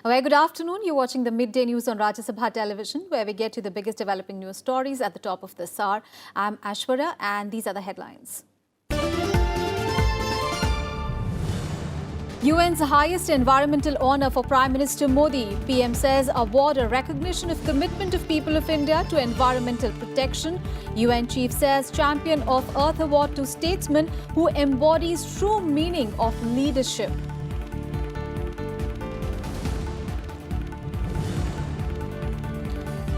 A very good afternoon. You're watching the midday news on Rajya Sabha television, where we get to the biggest developing news stories at the top of this hour. I'm Ashwarya, and these are the headlines. UN's highest environmental honour for Prime Minister Modi. PM says award a recognition of commitment of people of India to environmental protection. UN chief says champion of Earth award to statesman who embodies true meaning of leadership.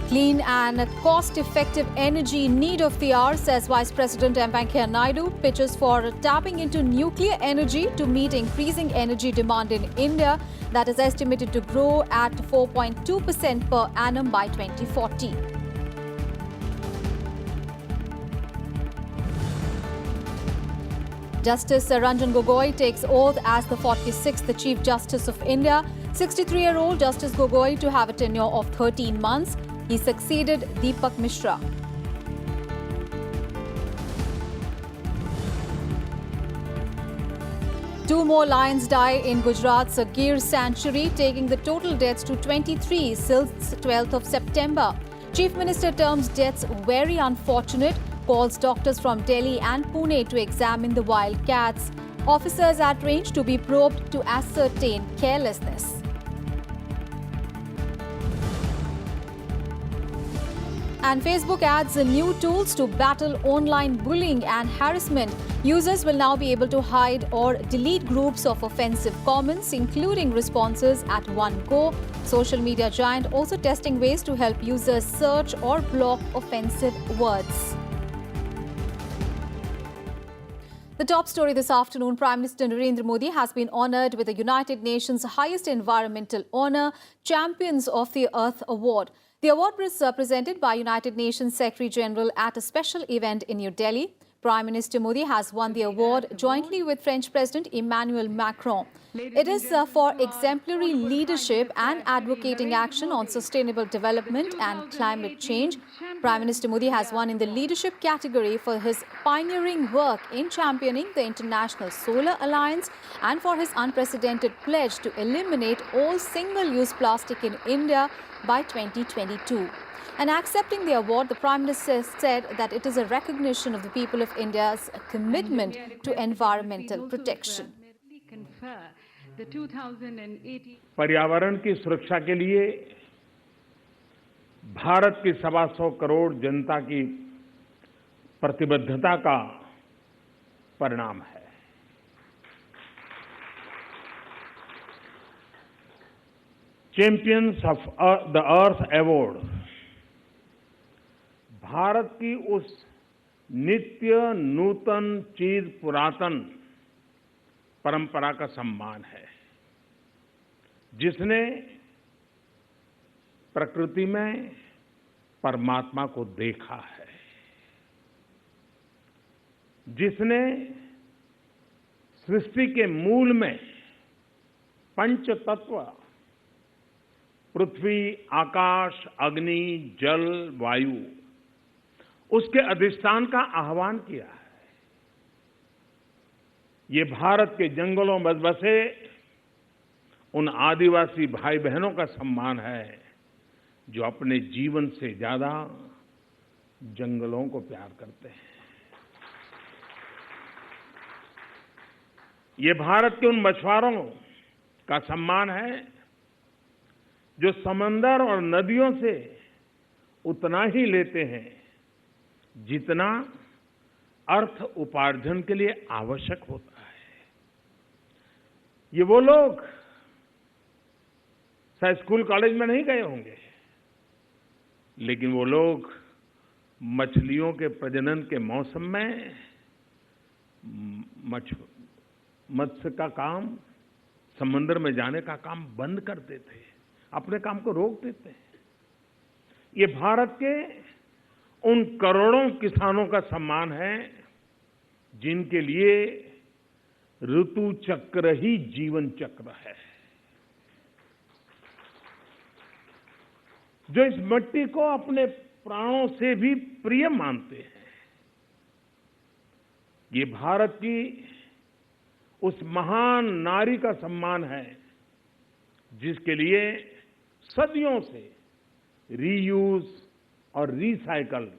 Clean and cost-effective energy need of the hour, says Vice President M. Venkaiah Naidu. Pitches for tapping into nuclear energy to meet increasing energy demand in India that is estimated to grow at 4.2% per annum by 2040. Justice Ranjan Gogoi takes oath as the 46th Chief Justice of India. 63-year-old Justice Gogoi to have a tenure of 13 months. He succeeded Deepak Mishra. Two more lions die in Gujarat's Gir sanctuary, taking the total deaths to 23 since 12th of September. Chief Minister terms deaths very unfortunate, calls doctors from Delhi and Pune to examine the wild cats. Officers are trained to be probed to ascertain carelessness. And Facebook adds new tools to battle online bullying and harassment. Users will now be able to hide or delete groups of offensive comments, including responses at one go. Social media giant also testing ways to help users search or block offensive words. The top story this afternoon, Prime Minister Narendra Modi has been honoured with the United Nations' highest environmental honour, Champions of the Earth Award. The award was presented by United Nations Secretary General at a special event in New Delhi. Prime Minister Modi has won the award jointly with French President Emmanuel Macron. It is for exemplary leadership and advocating action on sustainable development and climate change. Prime Minister Modi has won in the leadership category for his pioneering work in championing the International Solar Alliance and for his unprecedented pledge to eliminate all single-use plastic in India by 2022. And accepting the award, the Prime Minister said that it is a recognition of the people of India's commitment to environmental protection. पर्यावरण की सुरक्षा के लिए भारत की 125 करोड़ जनता की प्रतिबद्धता का परिणाम है। Champions of the earth award Bharat की उस नित्य नूतन चीज पुरातन परंपरा का सम्मान है जिसने प्रकृति में परमात्मा को देखा है, जिसने सृष्टि के मूल में पंच तत्व पृथ्वी, आकाश, अग्नि, जल, वायु उसके अधिष्ठान का आह्वान किया है। ये भारत के जंगलों में बसे उन आदिवासी भाई बहनों का सम्मान है जो अपने जीवन से ज्यादा जंगलों को प्यार करते हैं। ये भारत के उन मछुआरों का सम्मान है जो समंदर और नदियों से उतना ही लेते हैं जितना अर्थ उपार्जन के लिए आवश्यक होता है। ये वो लोग शायद स्कूल कॉलेज में नहीं गए होंगे, लेकिन वो लोग मछलियों के प्रजनन के मौसम में मत्स्य का काम, समंदर में जाने का काम बंद कर देते हैं, अपने काम को रोक देते हैं। ये भारत के उन करोड़ों किसानों का सम्मान है जिनके लिए ऋतु चक्र ही जीवन चक्र है, जो इस मिट्टी को अपने प्राणों से भी प्रिय मानते हैं। ये भारत की उस महान नारी का सम्मान है जिसके लिए सदियों से रीयूज और रिसाइकल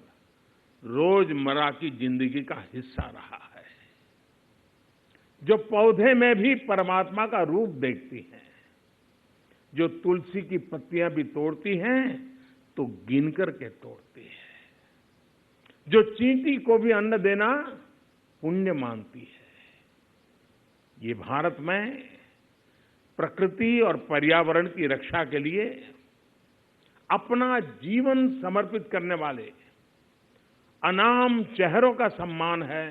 रोजमर्रा की जिंदगी का हिस्सा रहा है, जो पौधे में भी परमात्मा का रूप देखती हैं, जो तुलसी की पत्तियां भी तोड़ती हैं तो गिन करके तोड़ती है, जो चींटी को भी अन्न देना पुण्य मानती है। ये भारत में प्रकृति और पर्यावरण की रक्षा के लिए अपना जीवन समर्पित करने वाले अनाम चेहरों का सम्मान है,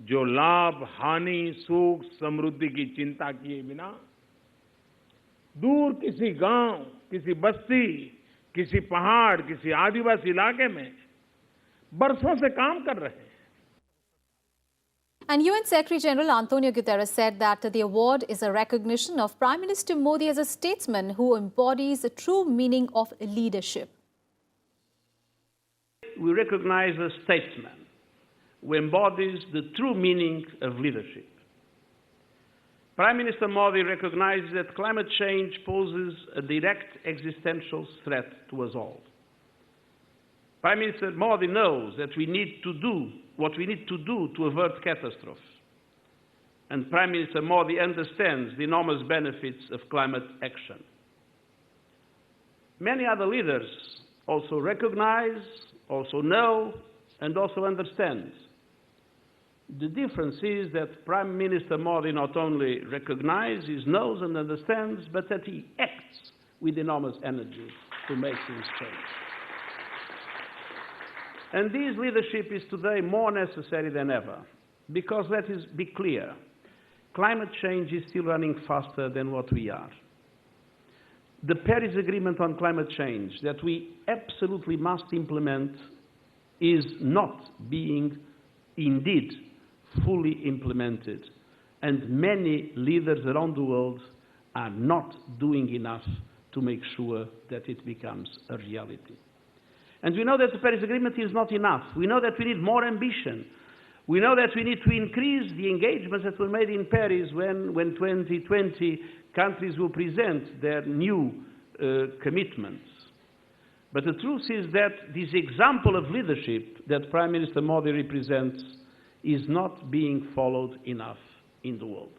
जो लाभ, हानि, सुख, समृद्धि की चिंता किए बिना दूर किसी गांव, किसी बस्ती, किसी पहाड़, किसी आदिवासी इलाके में बरसों से काम कर रहे हैं। And UN Secretary General Antonio Guterres said that the award is a recognition of Prime Minister Modi as a statesman who embodies the true meaning of leadership. We recognize a statesman who embodies the true meaning of leadership. Prime Minister Modi recognizes that climate change poses a direct existential threat to us all. Prime Minister Modi knows that we need to do what we need to do to avert catastrophe. And Prime Minister Modi understands the enormous benefits of climate action. Many other leaders also recognize, also know, and also understand. The difference is that Prime Minister Modi not only recognizes, knows, and understands, but that he acts with enormous energy to make things change. And this leadership is today more necessary than ever, because let us be clear, climate change is still running faster than what we are. The Paris Agreement on climate change that we absolutely must implement is not being indeed fully implemented, and many leaders around the world are not doing enough to make sure that it becomes a reality. And we know that the Paris Agreement is not enough. We know that we need more ambition. We know that we need to increase the engagements that were made in Paris when 2020 countries will present their new commitments. But the truth is that this example of leadership that Prime Minister Modi represents is not being followed enough in the world.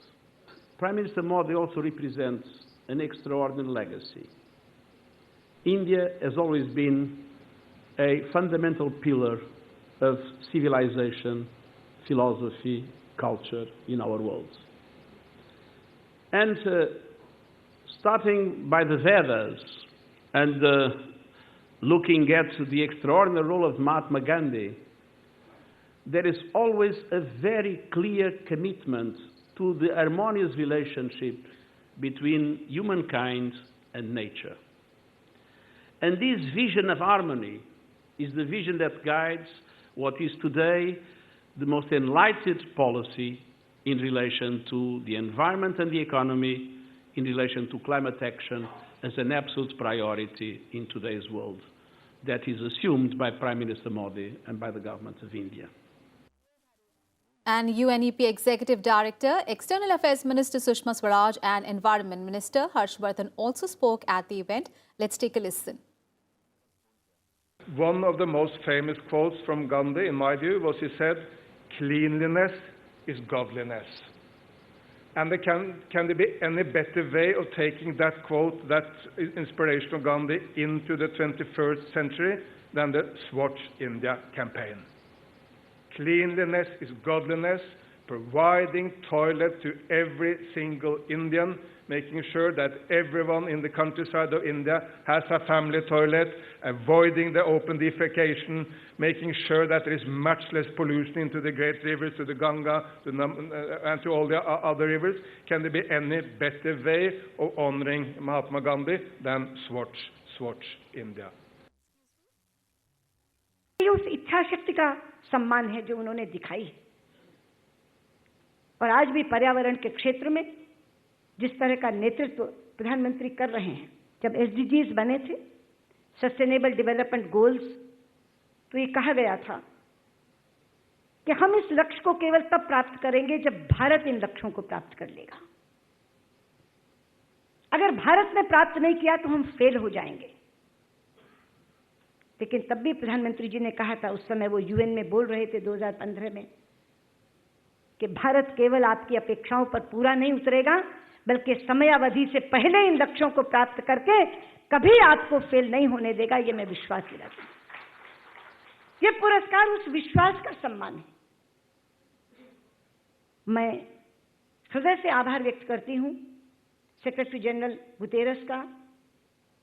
Prime Minister Modi also represents an extraordinary legacy. India has always been a fundamental pillar of civilization, philosophy, culture in our world. And starting by the Vedas and looking at the extraordinary role of Mahatma Gandhi, there is always a very clear commitment to the harmonious relationship between humankind and nature. And this vision of harmony is the vision that guides what is today the most enlightened policy in relation to the environment and the economy, in relation to climate action as an absolute priority in today's world that is assumed by Prime Minister Modi and by the government of India. And UNEP Executive Director, External Affairs Minister Sushma Swaraj and Environment Minister Harshvardhan also spoke at the event. Let's take a listen. One of the most famous quotes from Gandhi, in my view, was he said, "Cleanliness is godliness." And can there be any better way of taking that quote, that inspiration of Gandhi, into the 21st century than the Swatch India campaign? Cleanliness is godliness, providing toilet to every single Indian, making sure that everyone in the countryside of India has a family toilet, avoiding the open defecation, making sure that there is much less pollution into the great rivers, to the Ganga, and to all the other rivers. Can there be any better way of honoring Mahatma Gandhi than Swatch India? उस इच्छा शक्ति का सम्मान है जो उन्होंने दिखाई है। और आज भी पर्यावरण के क्षेत्र में जिस तरह का नेतृत्व प्रधानमंत्री कर रहे हैं, जब एसडीजीज बने थे, सस्टेनेबल डेवलपमेंट गोल्स, तो ये कहा गया था कि हम इस लक्ष्य को केवल तब प्राप्त करेंगे जब भारत इन लक्ष्यों को प्राप्त कर लेगा। अगर भारत ने प्राप्त नहीं किया तो हम फेल हो जाएंगे। लेकिन तब भी प्रधानमंत्री जी ने कहा था, उस समय वो यूएन में बोल रहे थे 2015 में, कि भारत केवल आपकी अपेक्षाओं पर पूरा नहीं उतरेगा, बल्कि समयावधि से पहले इन लक्ष्यों को प्राप्त करके कभी आपको फेल नहीं होने देगा। ये मैं विश्वास दिलाता हूं। ये पुरस्कार उस विश्वास का सम्मान है। मैं हृदय से आभार व्यक्त करती हूं सेक्रेटरी जनरल गुतेरस का,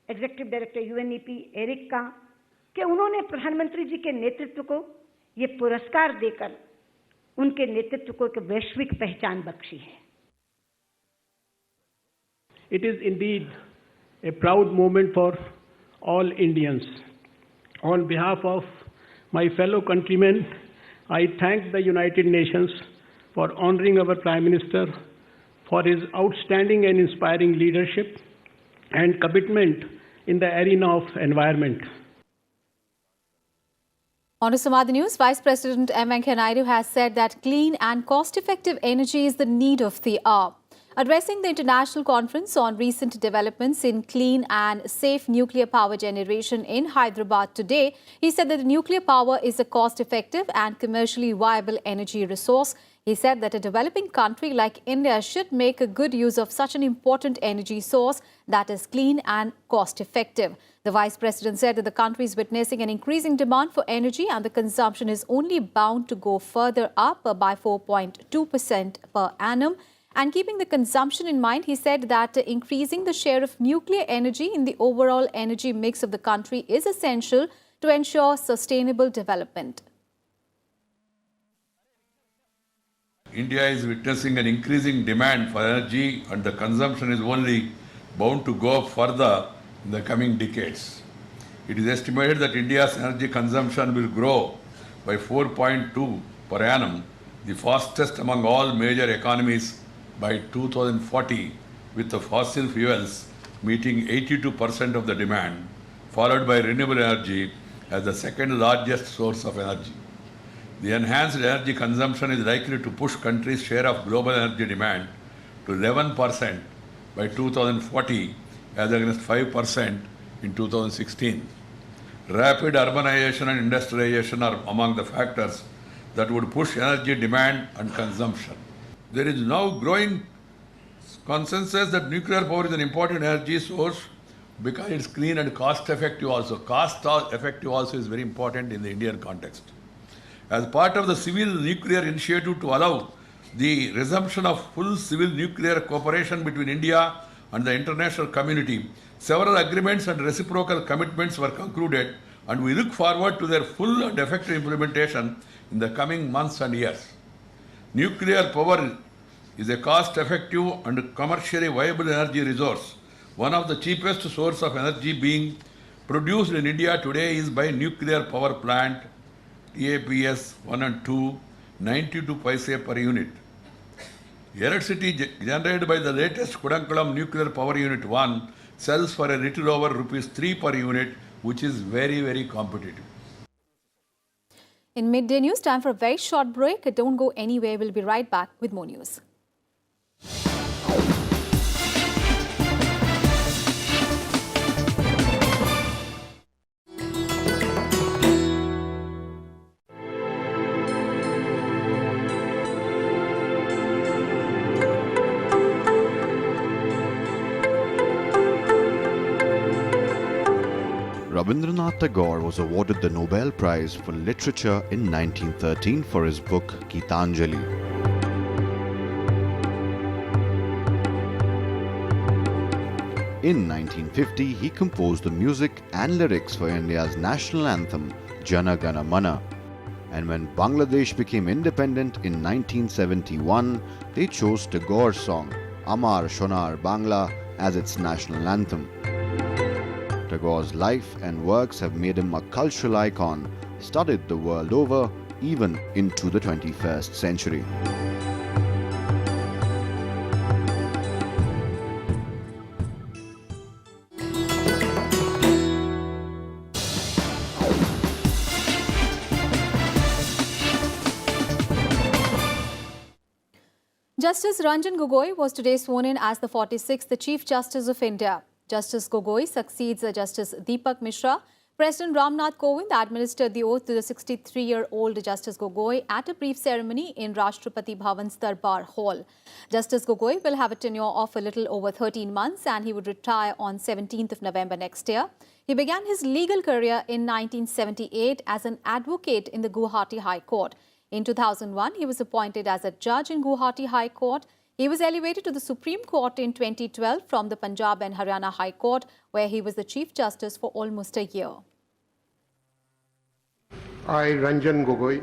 एग्जीक्यूटिव डायरेक्टर यूएनईपी एरिक का, कि उन्होंने प्रधानमंत्री जी के नेतृत्व को ये पुरस्कार देकर उनके नेतृत्व को एक वैश्विक पहचान बख्शी है। It is indeed a proud moment for all Indians. On behalf of my fellow countrymen, I thank the United Nations for honoring our Prime Minister for his outstanding and inspiring leadership and commitment in the arena of environment. On to some other news, Vice President M. Venkaiah Naidu has said that clean and cost-effective energy is the need of the hour. Addressing the international conference on recent developments in clean and safe nuclear power generation in Hyderabad today, he said that nuclear power is a cost-effective and commercially viable energy resource. He said that a developing country like India should make a good use of such an important energy source that is clean and cost-effective. The Vice President said that the country is witnessing an increasing demand for energy and the consumption is only bound to go further up by 4.2% per annum. And keeping the consumption in mind, he said that increasing the share of nuclear energy in the overall energy mix of the country is essential to ensure sustainable development. India is witnessing an increasing demand for energy and the consumption is only bound to go up further in the coming decades. It is estimated that India's energy consumption will grow by 4.2 per annum, the fastest among all major economies by 2040, with the fossil fuels meeting 82% of the demand, followed by renewable energy as the second largest source of energy. The enhanced energy consumption is likely to push countries' share of global energy demand to 11% by 2040 as against 5% in 2016. Rapid urbanization and industrialization are among the factors that would push energy demand and consumption. There is now growing consensus that nuclear power is an important energy source because it's clean and cost effective also. Cost effective also is very important in the Indian context. As part of the civil nuclear initiative to allow the resumption of full civil nuclear cooperation between India and the international community, several agreements and reciprocal commitments were concluded, and we look forward to their full and effective implementation in the coming months and years. Nuclear power is a cost-effective and commercially viable energy resource. One of the cheapest sources of energy being produced in India today is by nuclear power plant TAPS 1 and 2, 92 paise per unit. Electricity generated by the latest Kudankulam nuclear power unit 1 sells for a little over rupees 3 per unit, which is very, very competitive. In midday news, time for a very short break. Don't go anywhere. We'll be right back with more news. Rabindranath Tagore was awarded the Nobel Prize for Literature in 1913 for his book Gitanjali. In 1950, he composed the music and lyrics for India's national anthem Jana Gana Mana. And when Bangladesh became independent in 1971, they chose Tagore's song Amar Shonar Bangla as its national anthem. Tagore's life and works have made him a cultural icon, studied the world over, even into the 21st century. Justice Ranjan Gogoi was today sworn in as the 46th Chief Justice of India. Justice Gogoi succeeds Justice Deepak Mishra. President Ramnath Kovind administered the oath to the 63-year-old Justice Gogoi at a brief ceremony in Rashtrapati Bhavan's Darbar Hall. Justice Gogoi will have a tenure of a little over 13 months and he would retire on 17th of November next year. He began his legal career in 1978 as an advocate in the Guwahati High Court. In 2001, he was appointed as a judge in Guwahati High Court. He was elevated to the Supreme Court in 2012 from the Punjab and Haryana High Court, where he was the Chief Justice for almost a year. I, Ranjan Gogoi,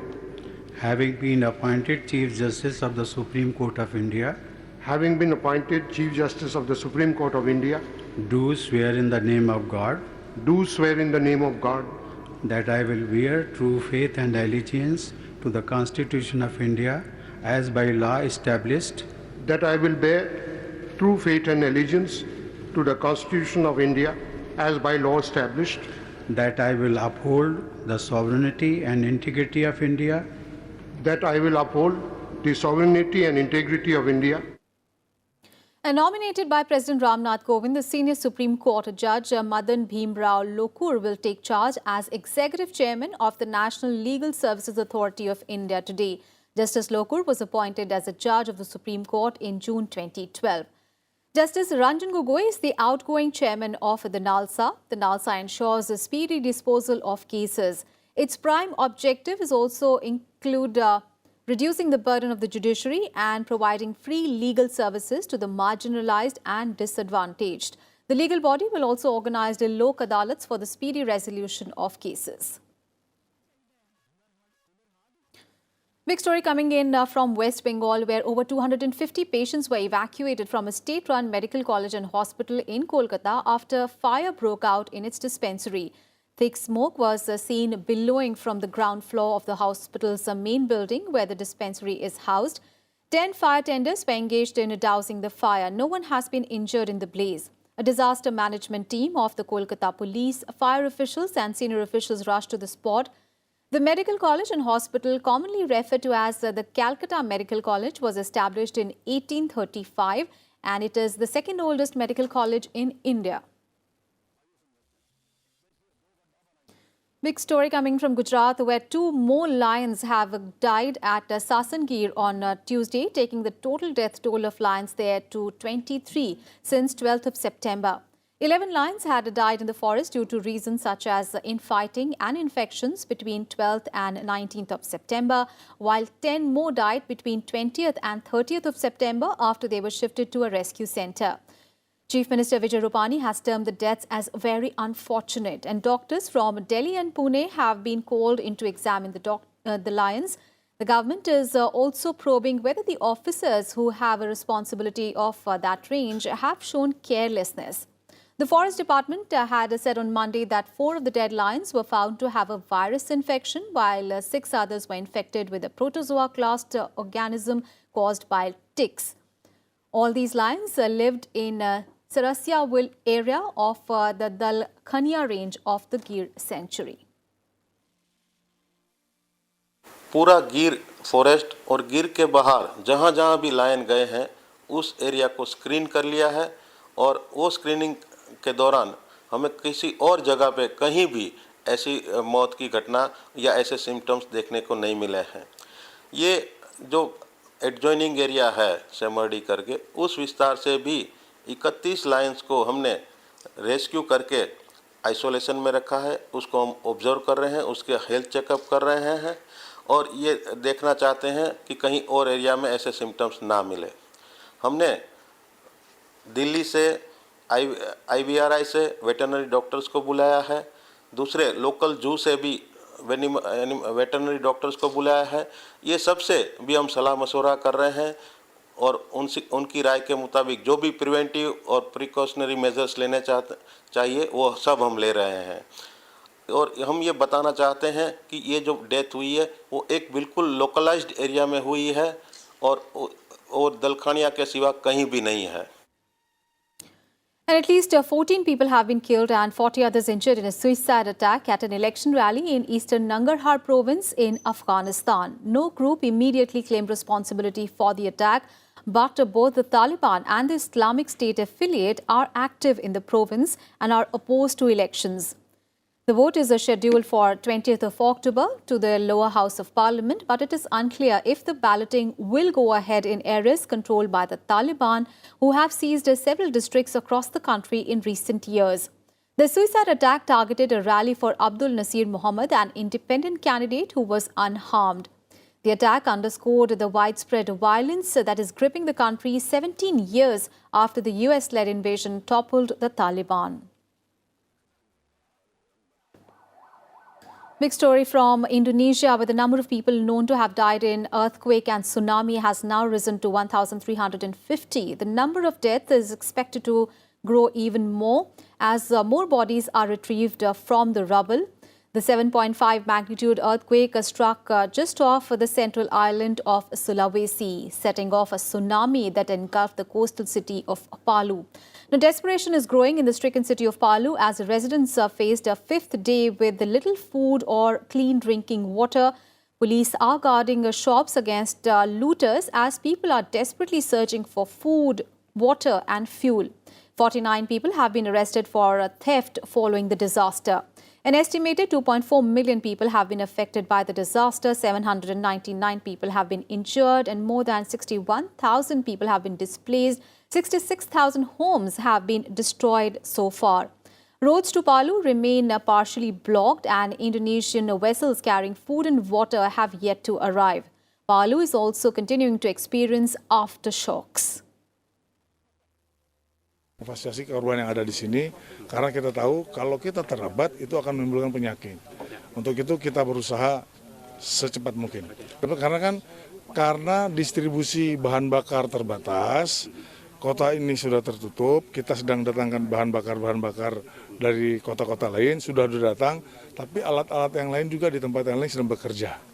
having been appointed Chief Justice of the Supreme Court of India, having been appointed Chief Justice of the Supreme Court of India, do swear in the name of God do swear in the name of God that I will bear true faith and allegiance to the Constitution of India as by law established, that I will bear true faith and allegiance to the Constitution of India as by law established, that I will uphold the sovereignty and integrity of India, that I will uphold the sovereignty and integrity of India. And nominated by President Ramnath Kovind, the senior Supreme Court Judge Madan Bhimrao Lokur will take charge as Executive Chairman of the National Legal Services Authority of India today. Justice Lokur was appointed as a judge of the Supreme Court in June 2012. Justice Ranjan Gogoi is the outgoing chairman of the NALSA. The NALSA ensures the speedy disposal of cases. Its prime objective is also include reducing the burden of the judiciary and providing free legal services to the marginalized and disadvantaged. The legal body will also organize the Lok Adalats for the speedy resolution of cases. Big story coming in from West Bengal, where over 250 patients were evacuated from a state-run medical college and hospital in Kolkata after fire broke out in its dispensary. Thick smoke was seen billowing from the ground floor of the hospital's main building where the dispensary is housed. 10 fire tenders were engaged in dousing the fire. No one has been injured in the blaze. A disaster management team of the Kolkata police, fire officials and senior officials rushed to the spot. The medical college and hospital, commonly referred to as the Calcutta Medical College, was established in 1835 and it is the second oldest medical college in India. Big story coming from Gujarat, where 2 more lions have died at Sasangir on Tuesday, taking the total death toll of lions there to 23 since 12th of September. 11 lions had died in the forest due to reasons such as infighting and infections between 12th and 19th of September, while 10 more died between 20th and 30th of September after they were shifted to a rescue centre. Chief Minister Vijay Rupani has termed the deaths as very unfortunate, and doctors from Delhi and Pune have been called in to examine the lions. The government is also probing whether the officers who have a responsibility of that range have shown carelessness. The Forest Department had said on Monday that 4 of the dead lions were found to have a virus infection, while 6 others were infected with a protozoa-classed organism caused by ticks. All these lions lived in Sarasiawil area of the Dalkhania range of the Gir Sanctuary. पूरा गिर forest और गिर के बाहर जहाँ जहाँ भी lion गए हैं उस एरिया को स्क्रीन कर लिया है, और वो स्क्रीनिंग के दौरान हमें किसी और जगह पे कहीं भी ऐसी मौत की घटना या ऐसे सिम्टम्स देखने को नहीं मिले हैं। ये जो एडजॉइनिंग एरिया है सेमरडी करके, उस विस्तार से भी 31 लायंस को हमने रेस्क्यू करके आइसोलेशन में रखा है। उसको हम ऑब्जर्व कर रहे हैं, उसके हेल्थ चेकअप कर रहे हैं और ये देखना चाहते हैं कि कहीं और एरिया में ऐसे सिम्टम्स ना मिले। हमने दिल्ली से IVRI से वेटरनरी डॉक्टर्स को बुलाया है, दूसरे लोकल जू से भी वेटरनरी डॉक्टर्स को बुलाया है। ये सबसे भी हम सलाह मशवरा कर रहे हैं और उनकी राय के मुताबिक जो भी प्रिवेंटिव और प्रिकॉशनरी मेजर्स लेने चाहिए वो सब हम ले रहे हैं। और हम ये बताना चाहते हैं कि ये जो डेथ हुई है वो एक बिल्कुल लोकलाइज्ड एरिया में हुई है और दलखानिया के सिवा कहीं भी नहीं है। And at least 14 people have been killed and 40 others injured in a suicide attack at an election rally in eastern Nangarhar province in Afghanistan. No group immediately claimed responsibility for the attack. But both the Taliban and the Islamic State affiliate are active in the province and are opposed to elections. The vote is scheduled for 20th of October to the lower house of parliament, but it is unclear if the balloting will go ahead in areas controlled by the Taliban, who have seized several districts across the country in recent years. The suicide attack targeted a rally for Abdul Nasir Muhammad, an independent candidate who was unharmed. The attack underscored the widespread violence that is gripping the country 17 years after the US-led invasion toppled the Taliban. Big story from Indonesia, where the number of people known to have died in earthquake and tsunami has now risen to 1,350. The number of deaths is expected to grow even more as more bodies are retrieved from the rubble. The 7.5 magnitude earthquake struck just off the central island of Sulawesi, setting off a tsunami that engulfed the coastal city of Palu. Now, desperation is growing in the stricken city of Palu as residents faced a fifth day with little food or clean drinking water. Police are guarding shops against looters as people are desperately searching for food, water and fuel. 49 people have been arrested for theft following the disaster. An estimated 2.4 million people have been affected by the disaster. 799 people have been injured and more than 61,000 people have been displaced. 66,000 homes have been destroyed so far. Roads to Palu remain partially blocked and Indonesian vessels carrying food and water have yet to arrive. Palu is also continuing to experience aftershocks. Investasi korban yang ada di sini, karena kita tahu kalau kita terlambat itu akan menimbulkan penyakit. Untuk itu kita berusaha secepat mungkin. Karena distribusi bahan bakar terbatas, kota ini sudah tertutup. Kita sedang datangkan bahan bakar dari kota-kota lain sudah datang, tapi alat-alat yang lain juga di tempat yang lain sedang bekerja.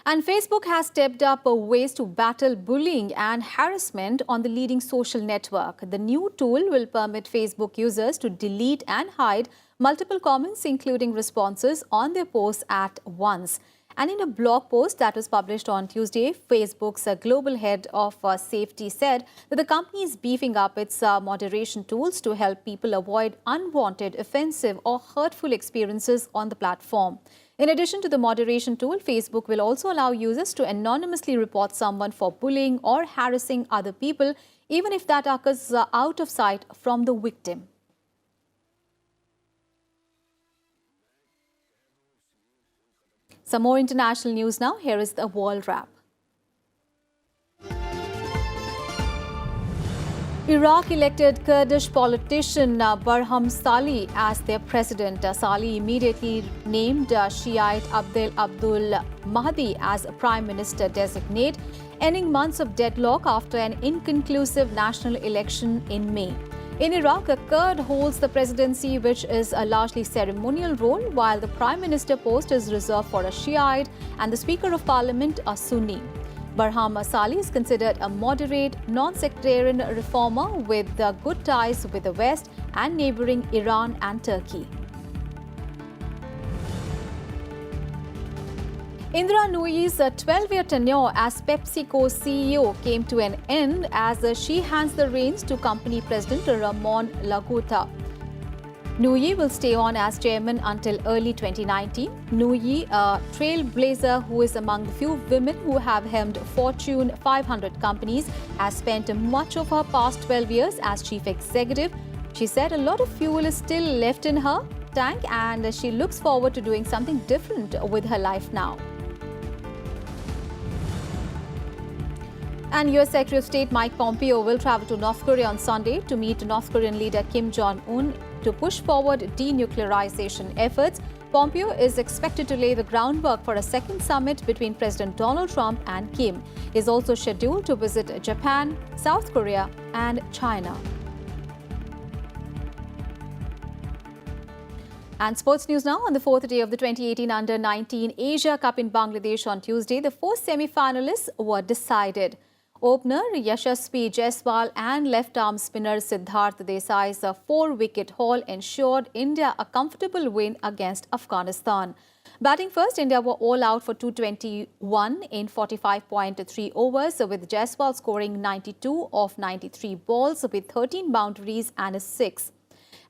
And Facebook has stepped up ways to battle bullying and harassment on the leading social network. The new tool will permit Facebook users to delete and hide multiple comments, including responses on their posts at once. And in a blog post that was published on Tuesday, Facebook's global head of safety said that the company is beefing up its moderation tools to help people avoid unwanted, offensive or hurtful experiences on the platform. In addition to the moderation tool, Facebook will also allow users to anonymously report someone for bullying or harassing other people, even if that occurs out of sight from the victim. Some more international news now. Here is the World Wrap. Iraq elected Kurdish politician Barham Salih as their president. Salih immediately named Shiite Abdul Mahdi as prime minister designate, ending months of deadlock after an inconclusive national election in May. In Iraq, a Kurd holds the presidency, which is a largely ceremonial role, while the prime minister post is reserved for a Shiite and the speaker of parliament a Sunni. Barham Salih is considered a moderate, non-sectarian reformer with good ties with the West and neighboring Iran and Turkey. Indra Nooyi's 12-year tenure as PepsiCo CEO came to an end as she hands the reins to company president Ramon Laguta. Nooyi will stay on as chairman until early 2019. Nooyi, a trailblazer who is among the few women who have helmed Fortune 500 companies, has spent much of her past 12 years as chief executive. She said a lot of fuel is still left in her tank and she looks forward to doing something different with her life now. And US Secretary of State Mike Pompeo will travel to North Korea on Sunday to meet North Korean leader Kim Jong-un to push forward denuclearization efforts. Pompeo is expected to lay the groundwork for a second summit between President Donald Trump and Kim. He is also scheduled to visit Japan, South Korea and China. And sports news now. On the fourth day of the 2018 Under-19 Asia Cup in Bangladesh on Tuesday, the four semi-finalists were decided. Opener Yashasvi Jaiswal and left-arm spinner Siddharth Desai's 4-wicket haul ensured India a comfortable win against Afghanistan. Batting first, India were all out for 221 in 45.3 overs, with Jaiswal scoring 92 of 93 balls with 13 boundaries and a 6.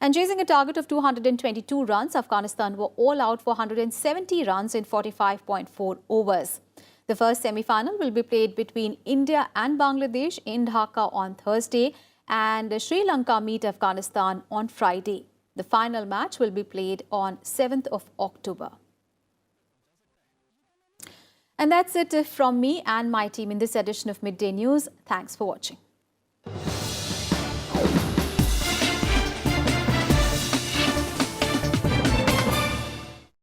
And chasing a target of 222 runs, Afghanistan were all out for 170 runs in 45.4 overs. The first semi-final will be played between India and Bangladesh in Dhaka on Thursday, and Sri Lanka meet Afghanistan on Friday. The final match will be played on 7th of October. And that's it from me and my team in this edition of Midday News. Thanks for watching.